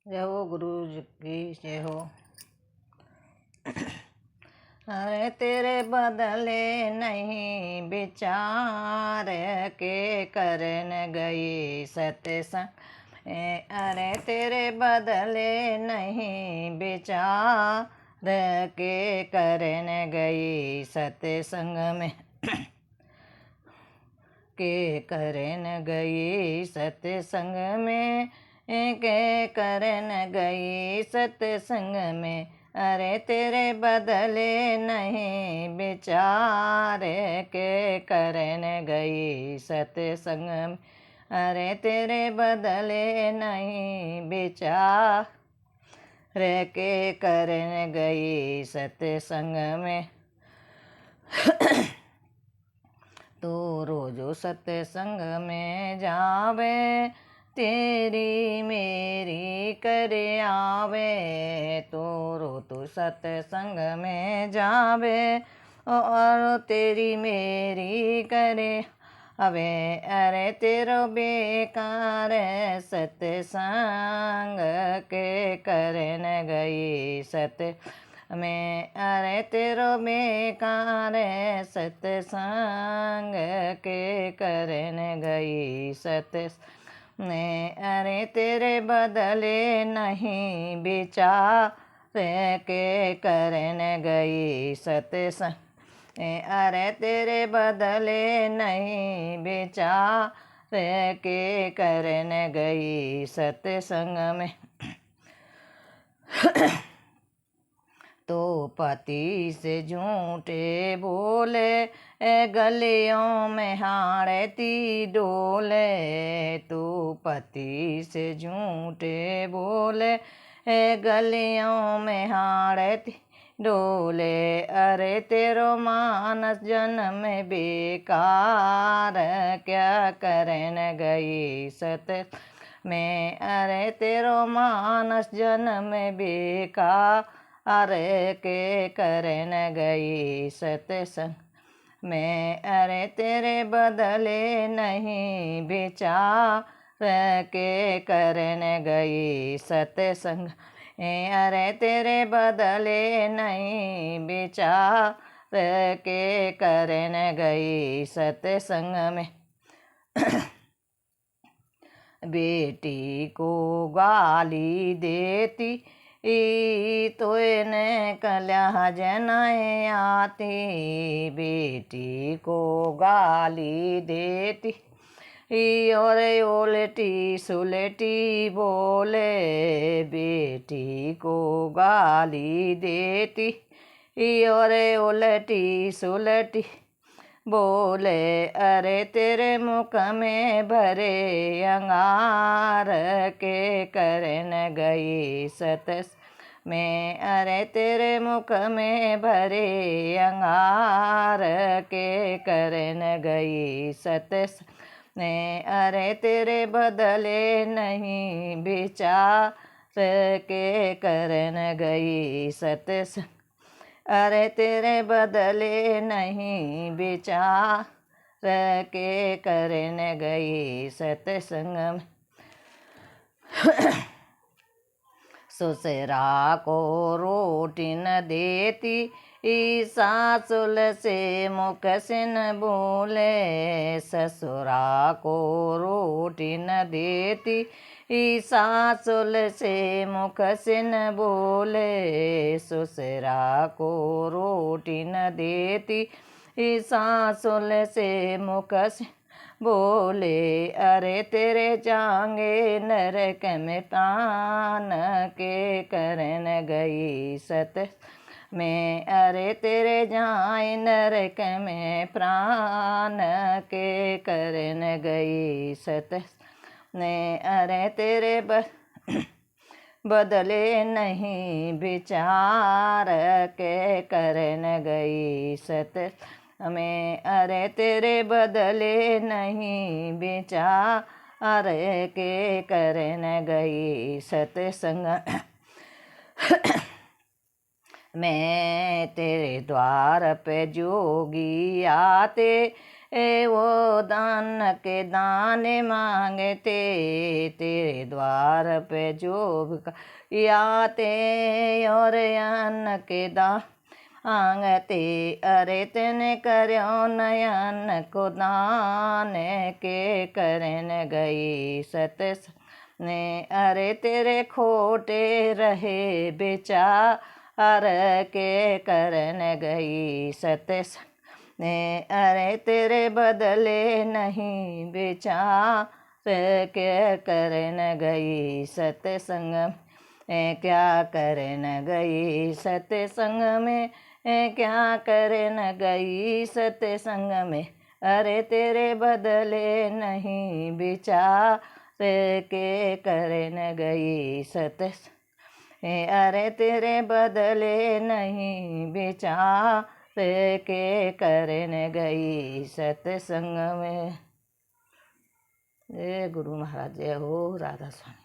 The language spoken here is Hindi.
जय हो गुरु जी की जय हो। अरे तेरे बदले नहीं विचार के करन गई सत्संग। अरे तेरे बदले नहीं विचार के करन गई सत्संग में के करन गई सत्संग में के करन गई सत्संग में। अरे तेरे बदले नहीं विचार के करन गई सत्संग में। अरे तेरे बदले नहीं विचार के करन गई सत्संग में। तो रोजो सत्संग में जावे तेरी मेरी करे आवे। तो रोजो सत्संग में जावे और तेरी मेरी करे अवे। अरे तेरो बेकार सत्संग के करन गई सत में। अरे तेरो बेकार सत्संग के करन गई सत्संग में। अरे तेरे बदले नहीं विचार के करन गई सत्संग। अरे तेरे बदले नहीं विचार के करन गई सत्संग में। तो पति से झूठे बोले गलियों में हाड़ती डोले। तो पति से झूठे बोले गलियों में हाड़ती डोले। अरे तेरो मानस जन्म बेकार क्या करन गई सत में। अरे तेरो मानस जन्म बेकार अरे के करन गई सत्संग में। अरे तेरे बदले नहीं विचार के करन गई सत्संग। अरे तेरे बदले नहीं विचार के करन गई सत्संग में। बेटी को गाली देती तो इन्हें कल्या जनाए आती। बेटी को गाली देती और उल्टी सुलटी बोले। बेटी को गाली देती और उल्टी सुलटी बोले। अरे तेरे मुख में भरे अंगार के करन गई सत्संग में। अरे तेरे मुख में भरे अंगार के करन गई सत्संग में। अरे तेरे बदले नहीं विचार के करन गई सत्संग। अरे तेरे बदले नहीं विचार के करन गई सत्संग में। ससुरा को रोटी न देती सासुल से मुख से न बोले। ससुरा को रोटी न देती सासुल से मुख से न बोले। ससुरा को रोटी न देती सासुल से मुख से बोले। अरे तेरे जाएंगे नरक में प्राण के करन गई सत्संग में। अरे तेरे जाए नरक में प्राण के करन गई सत्संग में। अरे तेरे बदले नहीं विचार के करन गई सत्संग में। अरे तेरे बदले नहीं विचार के करन गई सत्संग। मैं तेरे द्वार पे जोगी आते वो दान के दाने मांगते, तेरे द्वार पे जो भी आते, और अन्न के दान मांगते, अरे तेने कर्यो नयन को दान के करन गई सत्संग ने, अरे तेरे खोटे रहे बेचार के करन गई सत्संग ने, अरे तेरे बदले नहीं विचार के करन गई सत्संग में, क्या करन गई सत्संग में, क्या करन गई सत्संग में, अरे तेरे बदले नहीं विचार के करन गई सत्संग, अरे तेरे बदले नहीं विचार के करन गई सत्संग में। जय गुरु महाराज, जय हो राधा स्वामी।